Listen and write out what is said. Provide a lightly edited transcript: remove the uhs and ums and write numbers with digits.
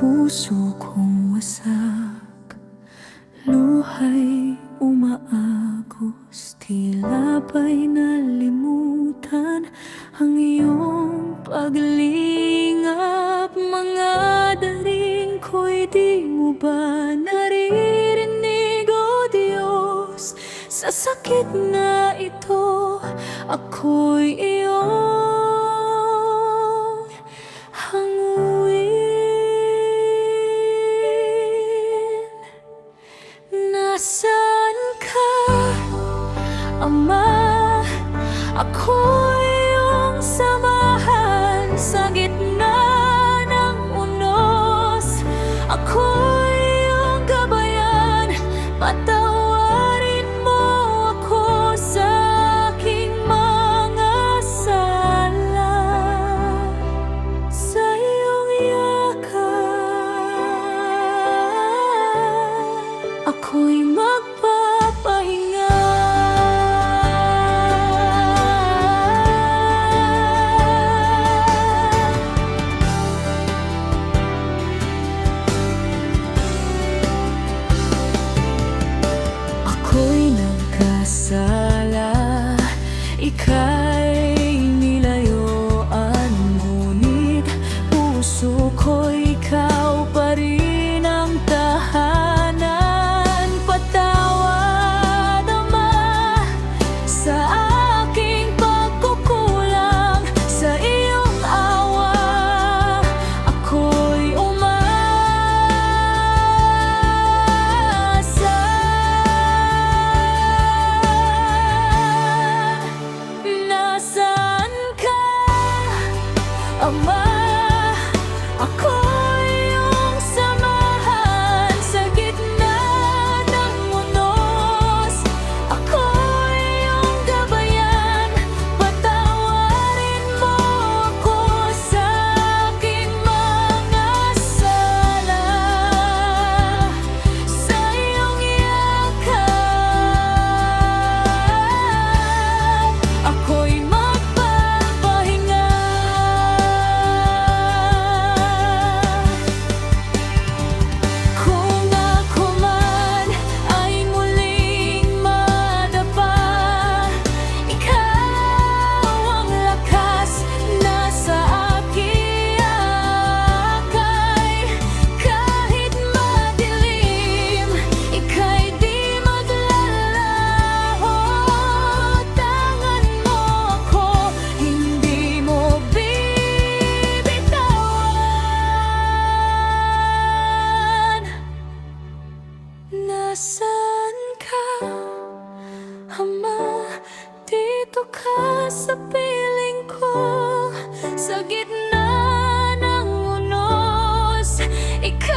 puso kong wasak, luha'y umaagos, tila ba'y nalimutan ang iyong paglingap. Mga daring ko'y di mo ba naririnig, O Diyos? Sa sakit na ito, ako'y iyong hanguin. Nasaan ka, Ama? Ako'y iyong samahan sa gitna ng unos. Ako'y iyong gabayan, patawarin mo ako sa aking mga sala. Sa iyong yakap, ako'y magpapahinga. Ako'y nagkasala, ika'y nilayuan, ngunit puso ko'y ikaw pa rin ang tahanan. Patawad, Ama, sa aking pagkukulang, sa iyong awa ako'y umasa. Nasaan ka, Ama? Ako'y iyong samahan sa gitna ng unos. Ako'y iyong gabayan, patawarin mo ako sa aking mga sala. Sa iyong yakap, ako'y magpapahinga. Kung ako man ay muling madapa, ikaw ang lakas na sa aking akay. Kahit madilim, ika'y di maglalaho. Tangan mo ako, hindi mo bibitawan. Nasaan ka, Ama? Dito ka sa piling ko, sa gitna ng unos. Ikaw